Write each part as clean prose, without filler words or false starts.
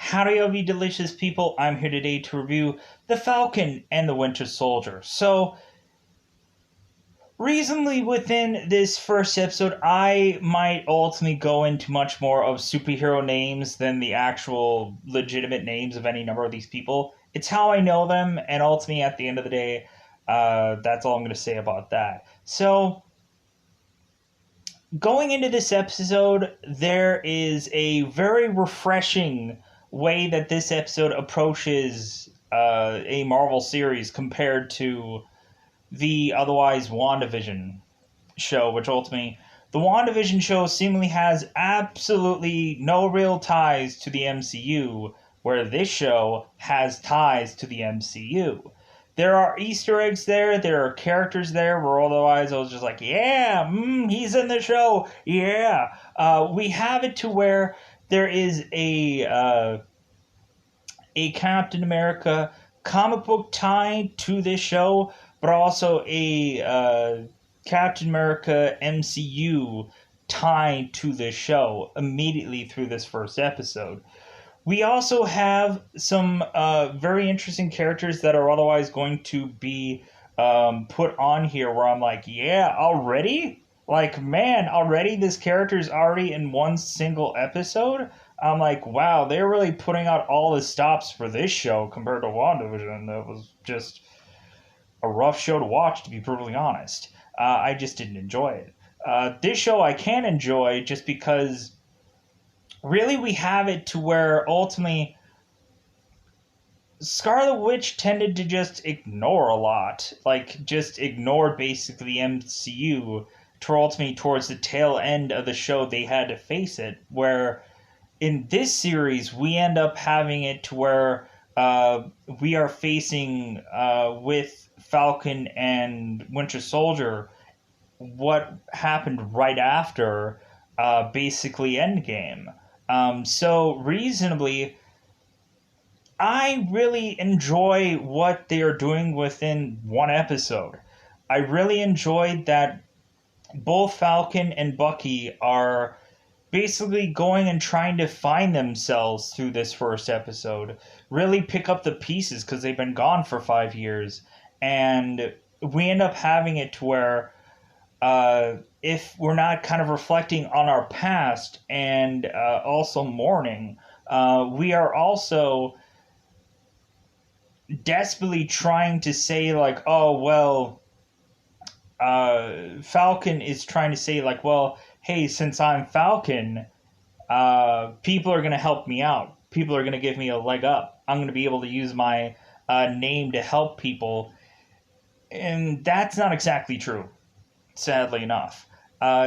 Howdy, you delicious people. I'm here today to review The Falcon and the Winter Soldier. So, reasonably within this first episode, I might ultimately go into much more of superhero names than the actual legitimate names of any number of these people. It's how I know them, and ultimately, at the end of the day, that's all I'm going to say about that. So, going into this episode, there is a very refreshing way that this episode approaches a Marvel series compared to the otherwise WandaVision show, which ultimately, the WandaVision show seemingly has absolutely no real ties to the MCU, where this show has ties to the MCU. There are Easter eggs there. There are characters there where otherwise I was just like, yeah, he's in the show. Yeah. We have it to where there is a Captain America comic book tie to this show, but also a Captain America MCU tie to this show immediately through this first episode. We also have some very interesting characters that are otherwise going to be put on here where I'm like, yeah, already? Like, man, already this character is already in one single episode? I'm like, wow, they're really putting out all the stops for this show compared to WandaVision. That was just a rough show to watch, to be brutally honest. I just didn't enjoy it. This show I can enjoy just because really we have it to where ultimately Scarlet Witch tended to just ignore a lot. Like, just ignore basically the MCU to ultimately towards the tail end of the show they had to face it. Where in this series, we end up having it to where we are facing with Falcon and Winter Soldier what happened right after basically Endgame. So reasonably, I really enjoy what they are doing within one episode. I really enjoyed that both Falcon and Bucky are basically going and trying to find themselves through this first episode. Really pick up the pieces because they've been gone for 5 years. And we end up having it to where if we're not kind of reflecting on our past and also mourning, we are also desperately trying to say, like, oh, well, Falcon is trying to say, like, well, hey, since I'm Falcon, people are going to help me out. People are going to give me a leg up. I'm going to be able to use my name to help people. And that's not exactly true, sadly enough.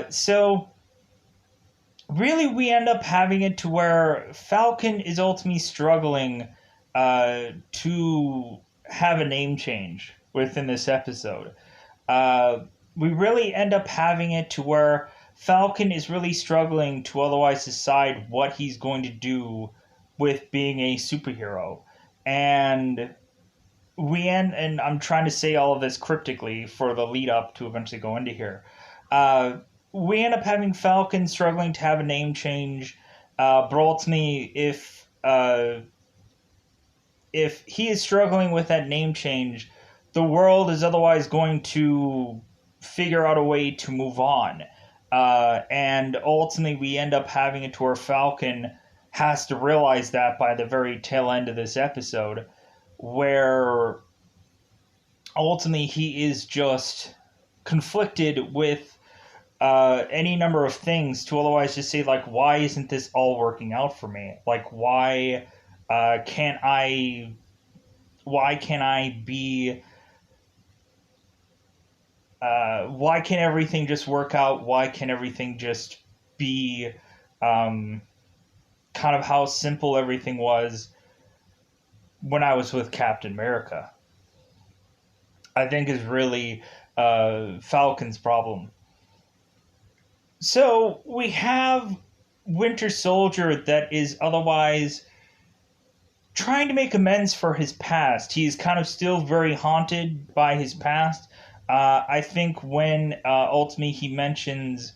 So, really, we end up having it to where Falcon is ultimately struggling to have a name change within this episode. We really end up having it to where Falcon is really struggling to otherwise decide what he's going to do with being a superhero. And and I'm trying to say all of this cryptically for the lead up to eventually go into here. We end up having Falcon struggling to have a name change, but ultimately, if he is struggling with that name change, the world is otherwise going to figure out a way to move on. And ultimately, we end up having it to where Falcon has to realize that by the very tail end of this episode, where ultimately he is just conflicted with any number of things to otherwise just say, like, why isn't this all working out for me? Like, can't I why can't I be why can't everything just work out? Why can't everything just be kind of how simple everything was when I was with Captain America? I think is really Falcon's problem. So we have Winter Soldier that is otherwise trying to make amends for his past. He's kind of still very haunted by his past. I think when ultimately he mentions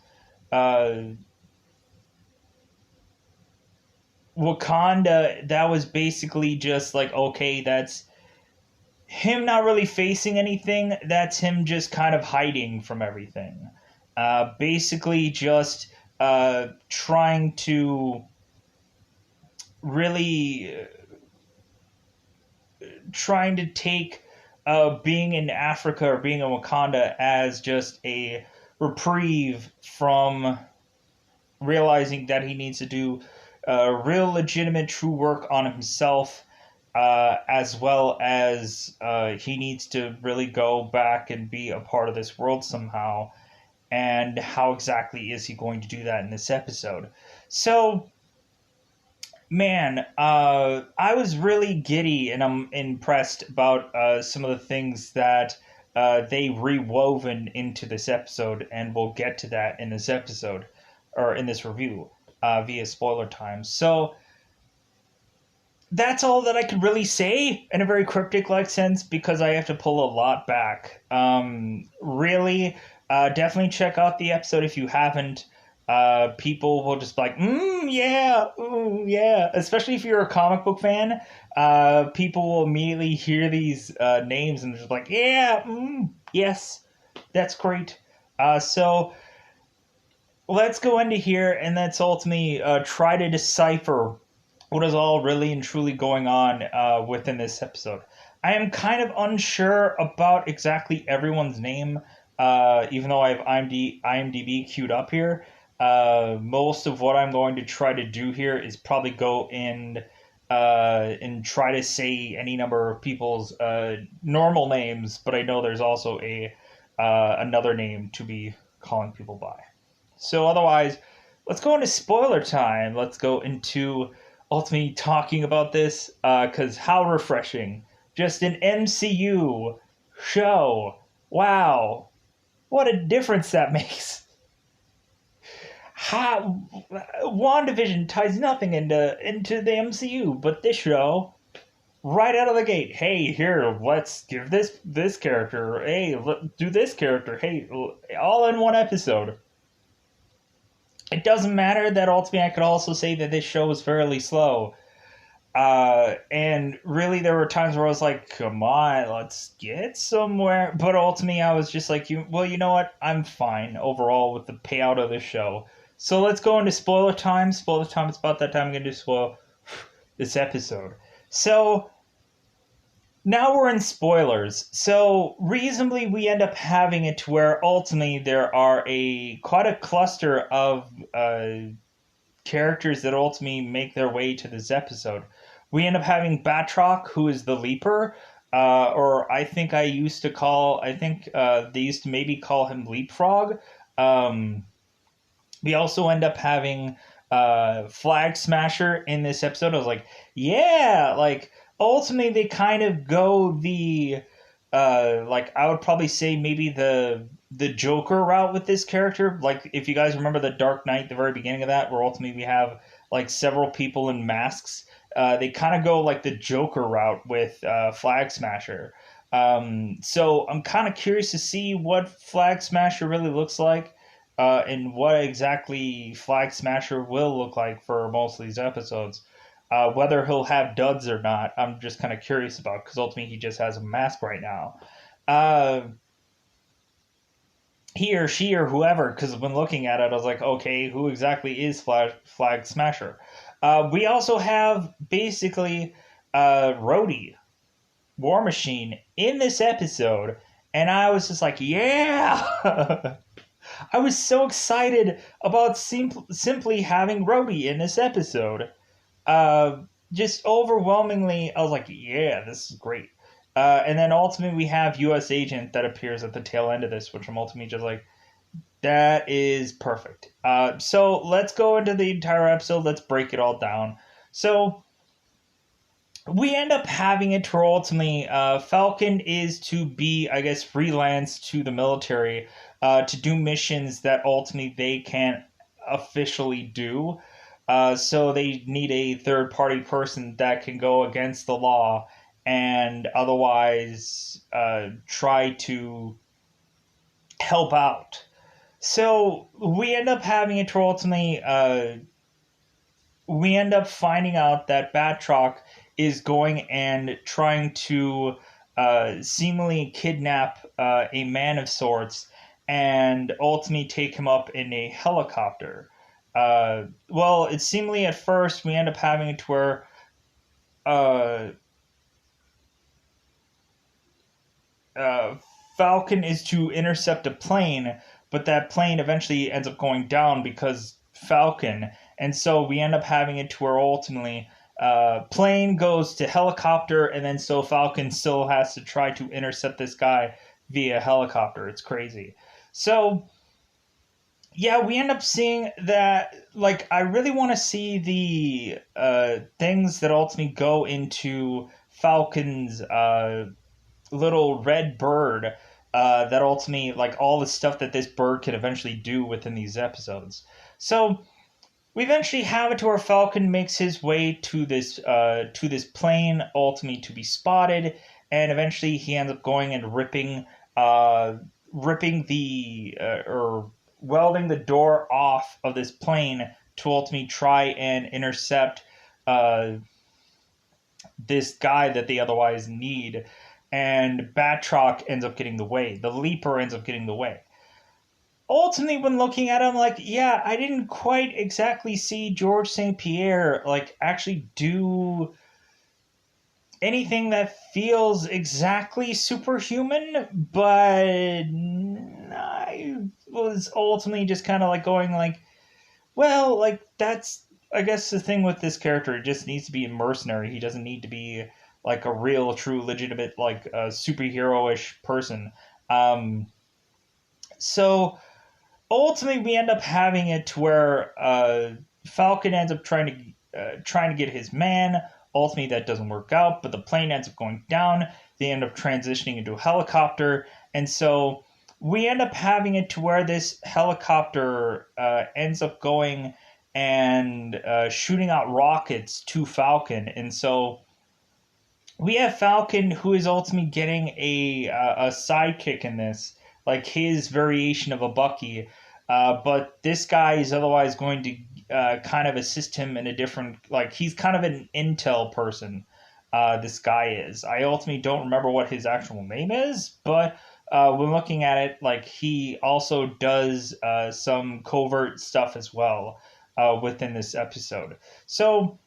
Wakanda, that was basically just like, okay, that's him not really facing anything. That's him just kind of hiding from everything. Basically, just trying to really trying to take being in Africa or being in Wakanda as just a reprieve from realizing that he needs to do real, legitimate, true work on himself, as well as he needs to really go back and be a part of this world somehow. And how exactly is he going to do that in this episode? So, man, I was really giddy and I'm impressed about some of the things that they rewoven into this episode, and we'll get to that in this episode or in this review via spoiler time. So that's all that I could really say in a very cryptic like sense because I have to pull a lot back. Really, definitely check out the episode if you haven't. People will just be like, yeah, ooh, yeah. Especially if you're a comic book fan, people will immediately hear these names and just like, yeah, yes, that's great. So let's go into here and let's ultimately try to decipher what is all really and truly going on within this episode. I am kind of unsure about exactly everyone's name, even though I have IMDb queued up here. Most of what I'm going to try to do here is probably go in and try to say any number of people's normal names, but I know there's also a another name to be calling people by. So otherwise, let's go into spoiler time. Let's go into ultimately talking about this because how refreshing. Just an MCU show. Wow. What a difference that makes. How WandaVision ties nothing into the MCU, but this show right out of the gate. Hey, here, let's give this character. Hey, do this character. Hey, all in one episode. It doesn't matter that ultimately I could also say that this show was fairly slow. And really, there were times where I was like, come on, let's get somewhere. But ultimately, I was just like, you know what? I'm fine overall with the payout of this show. So let's go into spoiler time. Spoiler time, it's about that time I'm going to do spoil this episode. So now we're in spoilers. So reasonably, we end up having it to where ultimately there are quite a cluster of characters that ultimately make their way to this episode. We end up having Batroc, who is the Leaper, or I think they used to maybe call him Leapfrog. We also end up having Flag Smasher in this episode. I was like, yeah, like ultimately they kind of go the like I would probably say maybe the Joker route with this character. Like if you guys remember the Dark Knight, the very beginning of that, where ultimately we have like several people in masks. They kind of go like the Joker route with Flag Smasher. So I'm kind of curious to see what Flag Smasher really looks like. And what exactly Flag Smasher will look like for most of these episodes. Whether he'll have duds or not, I'm just kind of curious about because ultimately he just has a mask right now. He or she or whoever, because when looking at it, I was like, okay, who exactly is Flag Smasher? We also have basically Rhodey, War Machine, in this episode, and I was just like, yeah! I was so excited about simply having Rhodey in this episode. Uh, just overwhelmingly, I was like, yeah, this is great. And then ultimately, we have U.S. Agent that appears at the tail end of this, which I'm ultimately just like, that is perfect. So let's go into the entire episode. Let's break it all down. So we end up having it to ultimately Falcon is to be, I guess, freelance to the military to do missions that ultimately they can't officially do. So they need a third party person that can go against the law and otherwise try to help out. So we end up having it to ultimately we end up finding out that Batroc is going and trying to seemingly kidnap a man of sorts and ultimately take him up in a helicopter. Well, it's seemingly at first we end up having it to where uh, uh, Falcon is to intercept a plane, but that plane eventually ends up going down because Falcon. And so we end up having it to where ultimately plane goes to helicopter, and then so Falcon still has to try to intercept this guy via helicopter. It's crazy. So yeah, we end up seeing that. Like, I really want to see the things that ultimately go into Falcon's little red bird that ultimately, like, all the stuff that this bird can eventually do within these episodes. So we eventually have it to where Falcon makes his way to this plane, ultimately to be spotted, and eventually he ends up going and uh, ripping the or welding the door off of this plane to ultimately try and intercept uh, this guy that they otherwise need. And Batroc ends up getting the way. The Leaper ends up getting the way. Ultimately, when looking at him, like, yeah, I didn't quite exactly see George St. Pierre like actually do anything that feels exactly superhuman, but I was ultimately just kind of like going like, well, like that's I guess the thing with this character. It just needs to be a mercenary. He doesn't need to be like a real, true, legitimate, like superhero-ish person. Um, so ultimately, we end up having it to where Falcon ends up trying to get his man. Ultimately, that doesn't work out, but the plane ends up going down. They end up transitioning into a helicopter, and so we end up having it to where this helicopter ends up going and shooting out rockets to Falcon, and so we have Falcon who is ultimately getting a sidekick in this, like his variation of a Bucky. But this guy is otherwise going to kind of assist him in a different, like he's kind of an intel person. This guy is. I ultimately don't remember what his actual name is, but when looking at it, like he also does some covert stuff as well within this episode. So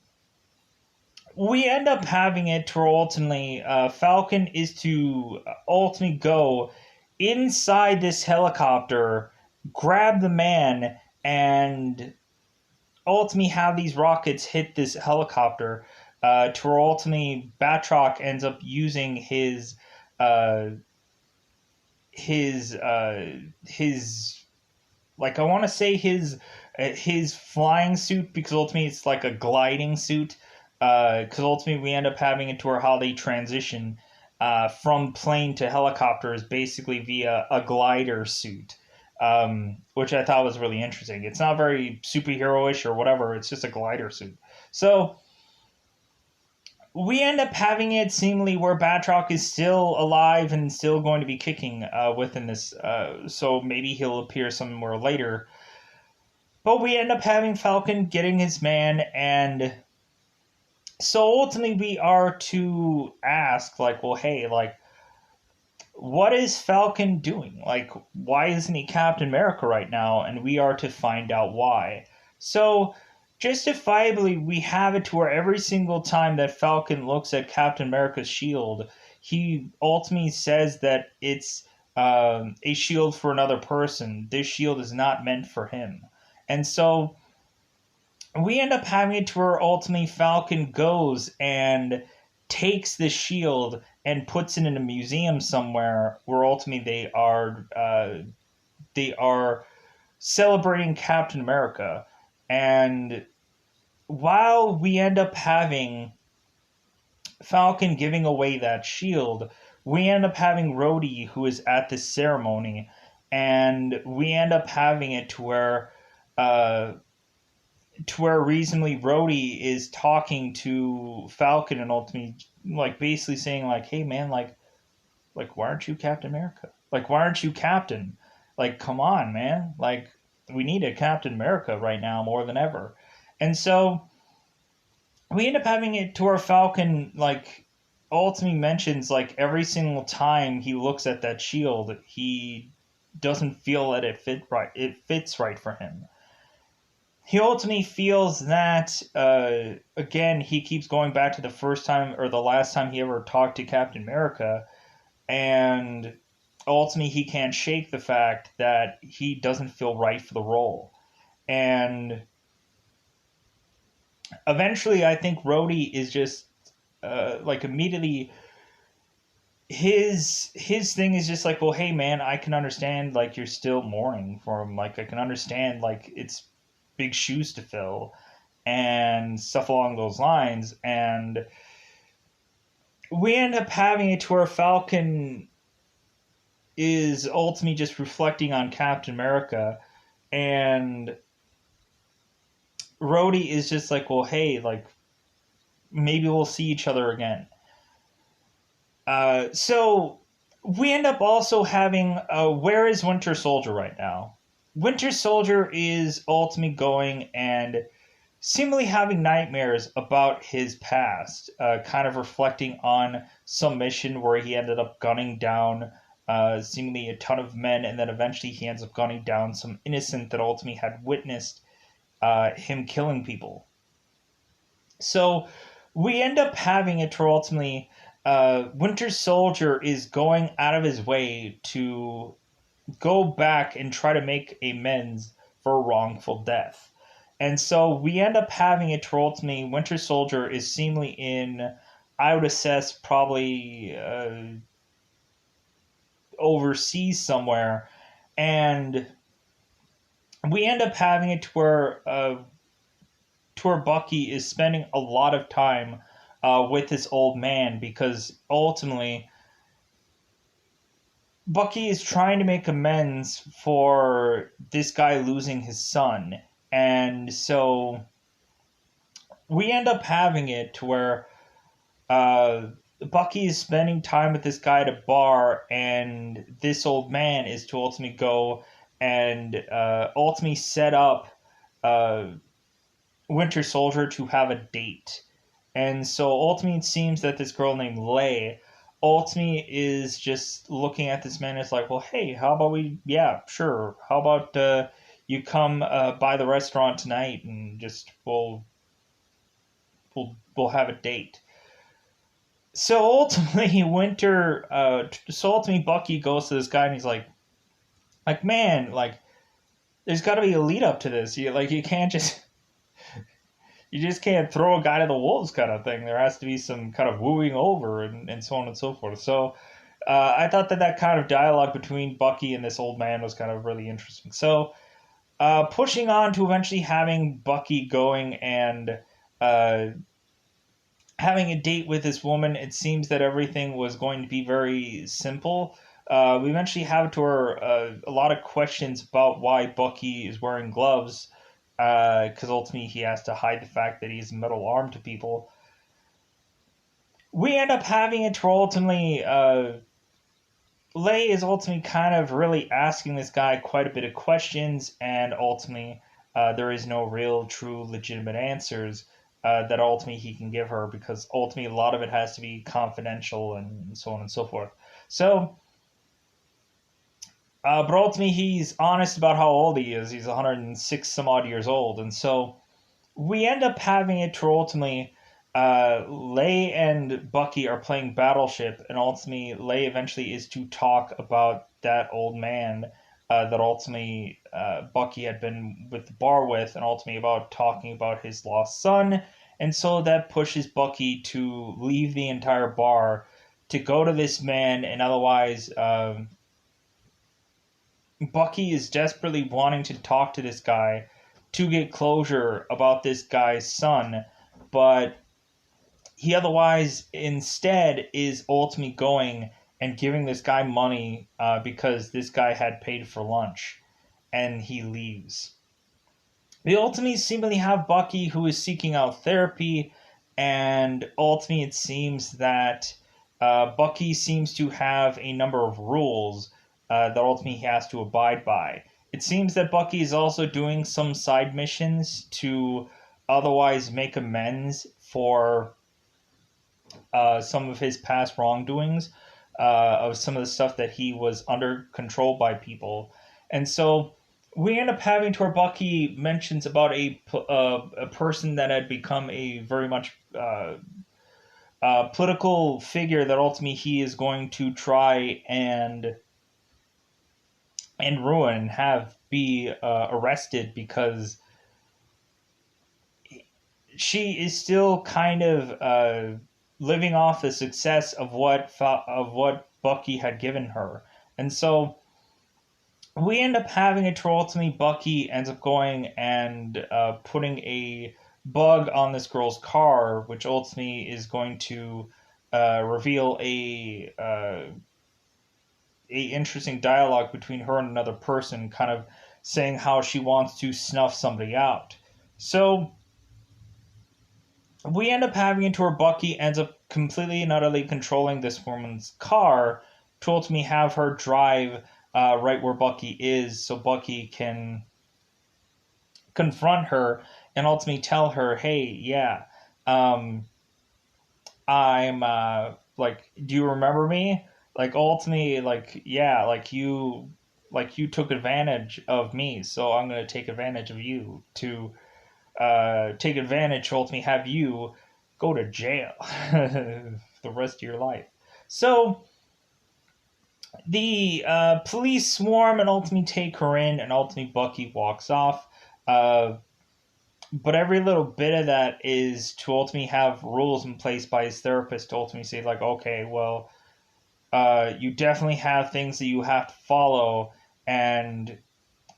we end up having it to ultimately Falcon is to ultimately go inside this helicopter, grab the man, and ultimately have these rockets hit this helicopter. To ultimately Batroc ends up using uh, his like I want to say his flying suit, because ultimately it's like a gliding suit. Because ultimately we end up having it to where how they transition from plane to helicopter is basically via a glider suit, which I thought was really interesting. It's not very superhero-ish or whatever. It's just a glider suit. So we end up having it seemingly where Batroc is still alive and still going to be kicking within this. So maybe he'll appear somewhere later. But we end up having Falcon getting his man, and so ultimately we are to ask, like, well, hey, like, what is Falcon doing? Like, why isn't he Captain America right now? And we are to find out why. So, justifiably, we have it to where every single time that Falcon looks at Captain America's shield, he ultimately says that it's a shield for another person. This shield is not meant for him. And so we end up having it to where ultimately Falcon goes and takes the shield and puts it in a museum somewhere where ultimately they are celebrating Captain America. And while we end up having Falcon giving away that shield, we end up having Rhodey who is at this ceremony, and we end up having it uh, to where reasonably Rhodey is talking to Falcon and ultimately like basically saying like, hey man, like why aren't you Captain America? Like why aren't you Captain? Like come on, man. Like we need a Captain America right now more than ever. And so we end up having it to where Falcon, like, ultimately mentions, like, every single time he looks at that shield, he doesn't feel that it fits right for him. He ultimately feels that, again, he keeps going back to the first time or the last time he ever talked to Captain America, and ultimately he can't shake the fact that he doesn't feel right for the role. And eventually, I think Rhodey is just, like, immediately his thing is just like, well, hey man, I can understand, like, you're still mourning for him, like, I can understand, like, it's big shoes to fill and stuff along those lines. And we end up having it to where Falcon is ultimately just reflecting on Captain America, and Rhodey is just like, well, hey, like, maybe we'll see each other again. So we end up also having, where is Winter Soldier right now? Winter Soldier is ultimately going and seemingly having nightmares about his past, kind of reflecting on some mission where he ended up gunning down, seemingly a ton of men, and then eventually he ends up gunning down some innocent that ultimately had witnessed, him killing people. So we end up having it to ultimately, Winter Soldier is going out of his way to go back and try to make amends for a wrongful death. And so we end up having it to ultimately Winter Soldier is seemingly in, I would assess, probably, overseas somewhere. And we end up having it to where Bucky is spending a lot of time, with this old man, because ultimately Bucky is trying to make amends for this guy losing his son. And so we end up having it to where, uh, Bucky is spending time with this guy at a bar, and this old man is to ultimately go and, ultimately set up, uh, Winter Soldier to have a date. And so ultimately, it seems that this girl named Lay ultimately is just looking at this man as like, well, hey, how about we? Yeah, sure. How about, you come, by the restaurant tonight, and just we'll have a date. So ultimately, so ultimately, Bucky goes to this guy and he's like, man, like, there's got to be a lead up to this. You can't just you just can't throw a guy to the wolves kind of thing. There has to be some kind of wooing over, and so on and so forth. So, I thought that that kind of dialogue between Bucky and this old man was kind of really interesting. So, pushing on to eventually having Bucky going and, uh, having a date with this woman, it seems that everything was going to be very simple. We eventually have to her, a lot of questions about why Bucky is wearing gloves, because ultimately he has to hide the fact that he's metal armed to people. We end up having it to ultimately, Lay is ultimately kind of really asking this guy quite a bit of questions, and ultimately, there is no real, true, legitimate answers, that ultimately he can give her, because ultimately a lot of it has to be confidential and so on and so forth. So, but ultimately he's honest about how old he is. He's 106 some odd years old, and so we end up having it to ultimately, Lay and Bucky are playing Battleship, and ultimately Lay eventually is to talk about that old man, that ultimately, Bucky had been with the bar with, and ultimately about talking about his lost son. And so that pushes Bucky to leave the entire bar to go to this man, and otherwise, Bucky is desperately wanting to talk to this guy to get closure about this guy's son, but he otherwise instead is ultimately going and giving this guy money, because this guy had paid for lunch, and he leaves. They ultimately seemingly have Bucky, who is seeking out therapy, and ultimately it seems that, Bucky seems to have a number of rules, that ultimately he has to abide by. It seems that Bucky is also doing some side missions to otherwise make amends for some of his past wrongdoings, of some of the stuff that he was under control by people. And so we end up having to where Bucky mentions about a person that had become a very much political figure that ultimately he is going to try and ruin and have be arrested because she is still kind of living off the success of what Bucky had given her, and so we end up having it to ultimately Bucky ends up going and putting a bug on this girl's car, which ultimately is going to reveal a interesting dialogue between her and another person, kind of saying how she wants to snuff somebody out. So we end up having it to where Bucky ends up completely and utterly controlling this woman's car to ultimately have her drive right where Bucky is, so Bucky can confront her and ultimately tell her, "Hey, yeah, um, I'm like, do you remember me? Like, ultimately, like, yeah, like you took advantage of me, so I'm gonna take advantage of you to take advantage, ultimately have you go to jail the rest of your life." So the police swarm and ultimately take her in, and ultimately Bucky walks off. But every little bit of that is to ultimately have rules in place by his therapist to ultimately say, like, okay, well, you definitely have things that you have to follow, and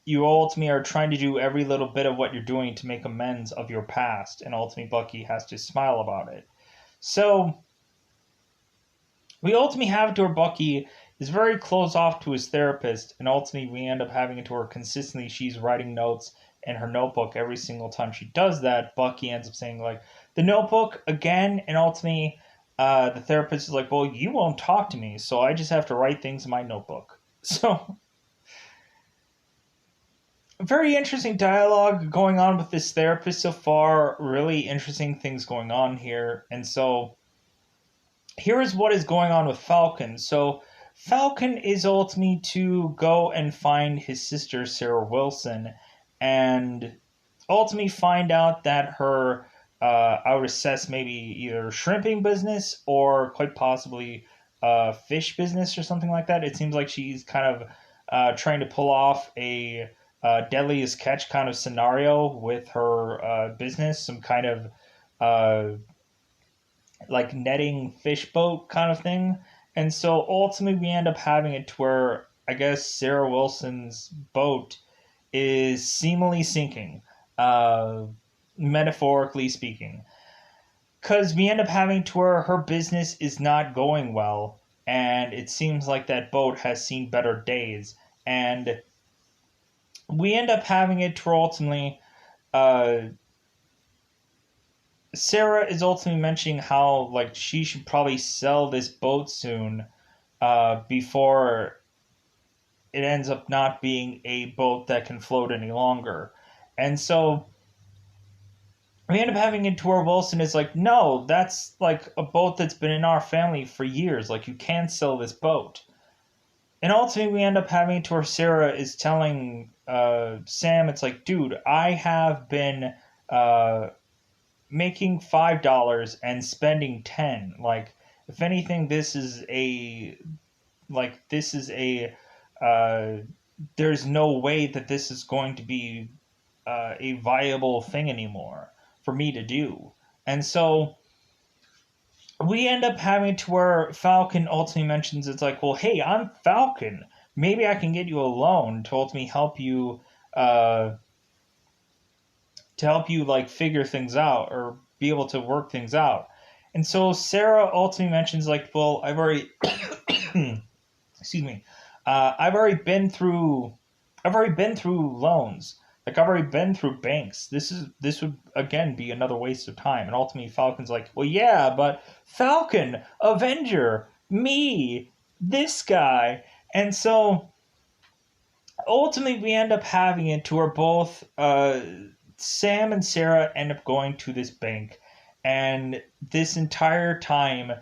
you ultimately are trying to do every little bit of what you're doing to make amends of your past, and ultimately Bucky has to smile about it. So we ultimately have it to where Bucky is very close off to his therapist, and ultimately we end up having it to where consistently she's writing notes in her notebook every single time she does that. Bucky ends up saying, like, the notebook again, and ultimately the therapist is like, well, you won't talk to me, so I just have to write things in my notebook. So very interesting dialogue going on with this therapist so far. Really interesting things going on here. And so here is what is going on with Falcon. So Falcon is ultimately to go and find his sister Sarah Wilson and ultimately find out that her I would assess maybe either shrimping business or quite possibly fish business or something like that. It seems like she's kind of trying to pull off a deadliest catch kind of scenario with her business, some kind of like netting fish boat kind of thing. And so ultimately we end up having it to where I guess Sarah Wilson's boat is seemingly sinking, metaphorically speaking. Because we end up having to where her business is not going well, and it seems like that boat has seen better days. And we end up having it to where ultimately uh, Sarah is ultimately mentioning how like she should probably sell this boat soon before it ends up not being a boat that can float any longer. And so we end up having it to where Wilson is like, no, that's like a boat that's been in our family for years. Like, you can't sell this boat. And ultimately, we end up having it to where Sarah is telling Sam, it's like, dude, I have been uh, making $5 and spending 10. Like, if anything, this is a there's no way that this is going to be a viable thing anymore for me to do. And so we end up having to where Falcon ultimately mentions, it's like, well, hey, I'm Falcon. Maybe I can get you a loan to ultimately uh, help you like figure things out or be able to work things out. And so Sarah ultimately mentions, like, well, I've already excuse me, I've already been through loans. Like, I've already been through banks. This would again be another waste of time. And ultimately Falcon's like, well, yeah, but Falcon, Avenger, me, this guy. And so ultimately we end up having it to where both Sam and Sarah end up going to this bank, And this entire time,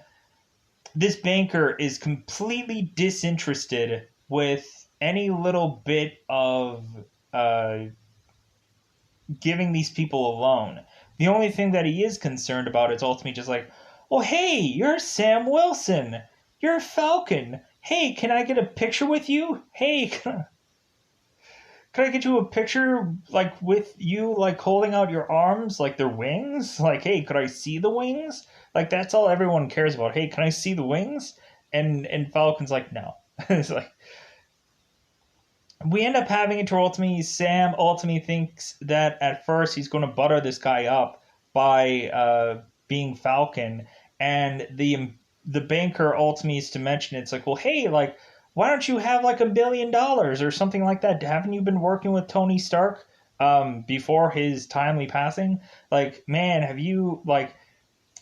this banker is completely disinterested with any little bit of uh, giving these people a loan. The only thing that he is concerned about is ultimately just like, oh, hey, you're Sam Wilson. You're Falcon. Hey, can I get a picture with you? Hey, can I get you a picture, like, with you, like, holding out your arms, like they're wings? Like, hey, could I see the wings? Like, that's all everyone cares about. Hey, can I see the wings? And Falcon's like, no. It's like, we end up having it to ultimately, Sam ultimately thinks that at first he's going to butter this guy up by being Falcon, and the banker ultimately is to mention it's like, well, hey, like, why don't you have like $1 billion or something like that? Haven't you been working with Tony Stark before his timely passing? Like, man, have you like?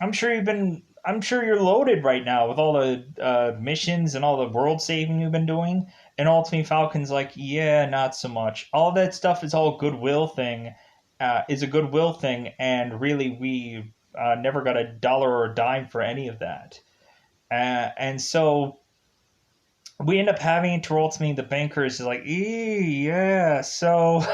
I'm sure you've been. I'm sure you're loaded right now with all the missions and all the world saving you've been doing. And ultimately, Falcon's like, yeah, not so much. All that stuff is all goodwill thing. Is a goodwill thing, and really, we never got a dollar or a dime for any of that. And so we end up having to ultimately the banker is like, yeah, so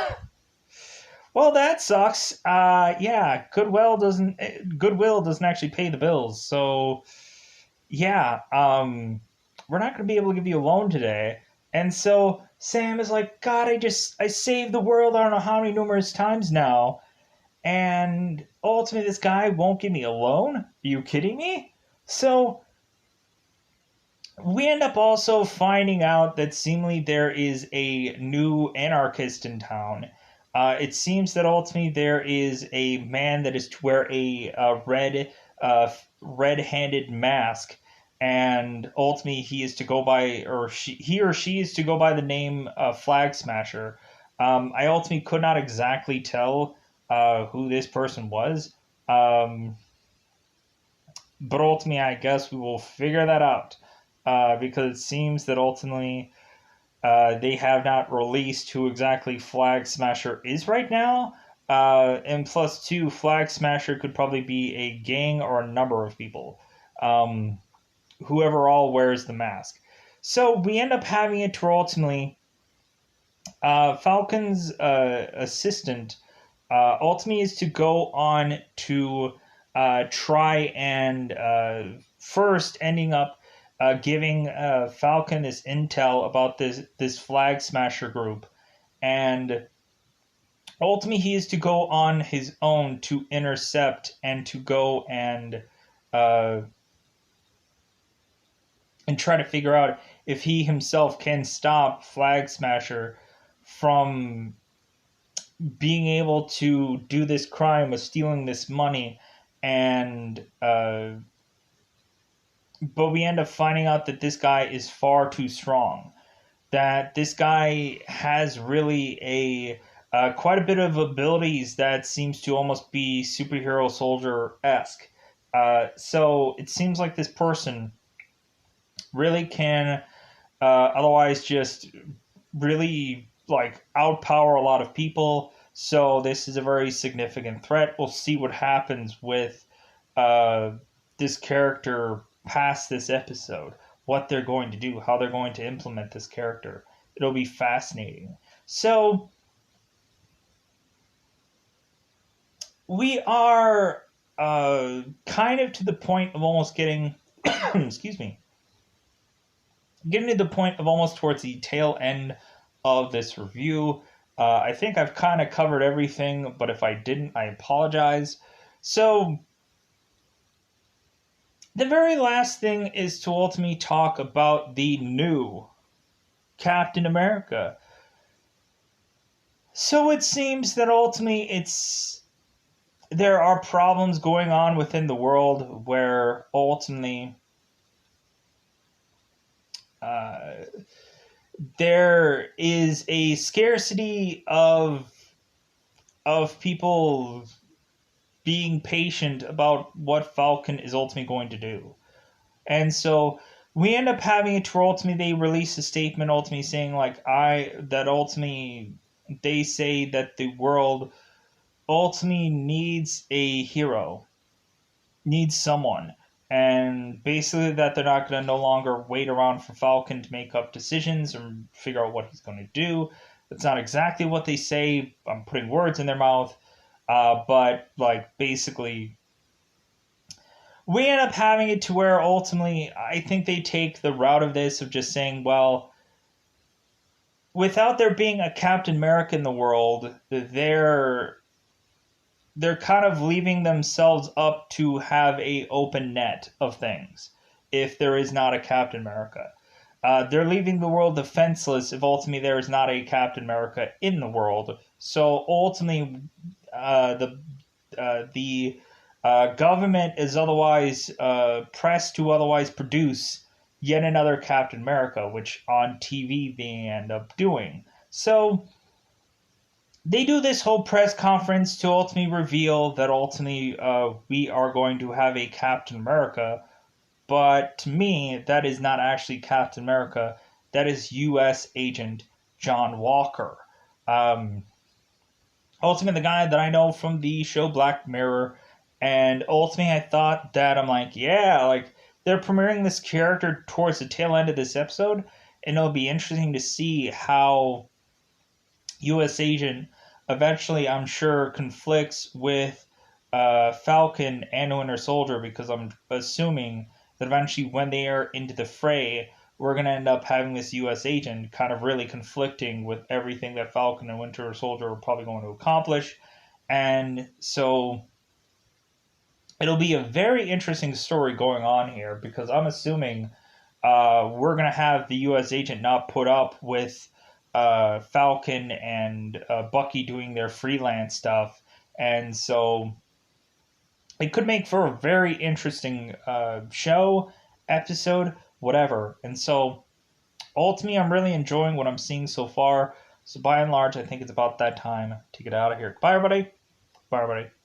well, that sucks. Yeah, Goodwill doesn't actually pay the bills. So yeah, we're not going to be able to give you a loan today. And so Sam is like, God, I saved the world. I don't know how many numerous times now, and ultimately this guy won't give me a loan. Are you kidding me? So we end up also finding out that seemingly there is a new anarchist in town. It seems that ultimately there is a man that is to wear a red-handed mask, and ultimately he is to go by, or he or she is to go by the name Flag Smasher. I ultimately could not exactly tell who this person was, um, but ultimately I guess we will figure that out because it seems that ultimately they have not released who exactly Flag Smasher is right now. And plus two, Flag Smasher could probably be a gang or a number of people, whoever all wears the mask. So we end up having it to ultimately Falcon's assistant ultimately is to go on to try and first ending up giving Falcon this intel about this Flag Smasher group, and ultimately he is to go on his own to intercept and to go uh, and try to figure out if he himself can stop Flag Smasher from being able to do this crime of stealing this money, and but we end up finding out that this guy is far too strong, that this guy has really a quite a bit of abilities that seems to almost be superhero soldier-esque. So it seems like this person really can otherwise just really like outpower a lot of people. So this is a very significant threat. We'll see what happens with uh, this character past this episode, what they're going to do, how they're going to implement this character. It'll be fascinating. So we are kind of to the point of almost getting, excuse me, getting to the point of almost towards the tail end of this review. I think I've kind of covered everything, but if I didn't, I apologize. So, the very last thing is to ultimately talk about the new Captain America. So it seems that ultimately there are problems going on within the world where ultimately uh, there is a scarcity of people being patient about what Falcon is ultimately going to do. And so we end up having it to ultimately they release a statement ultimately saying like that ultimately they say that the world ultimately needs a hero. needs someone. And basically, that they're not going to no longer wait around for Falcon to make up decisions or figure out what he's going to do. That's not exactly what they say. I'm putting words in their mouth. But, like, basically, we end up having it to where ultimately I think they take the route of this of just saying, well, without there being a Captain America in the world, they're kind of leaving themselves up to have a open net of things if there is not a Captain America. They're leaving the world defenseless if ultimately there is not a Captain America in the world. So ultimately, the government is otherwise pressed to otherwise produce yet another Captain America, which on TV they end up doing. So they do this whole press conference to ultimately reveal that ultimately we are going to have a Captain America. But to me, that is not actually Captain America. That is U.S. Agent John Walker. Ultimately, the guy that I know from the show Black Mirror. And ultimately, I thought that I'm like, yeah, like they're premiering this character towards the tail end of this episode. And it'll be interesting to see how U.S. Agent eventually, I'm sure, conflicts with Falcon and Winter Soldier, because I'm assuming that eventually when they are into the fray, we're going to end up having this U.S. Agent kind of really conflicting with everything that Falcon and Winter Soldier are probably going to accomplish. And so it'll be a very interesting story going on here, because I'm assuming we're going to have the U.S. Agent not put up with Falcon and Bucky doing their freelance stuff. And so it could make for a very interesting show, episode, whatever. And so ultimately, I'm really enjoying what I'm seeing so far. So by and large, I think it's about that time to get out of here. Bye, everybody. Bye, everybody.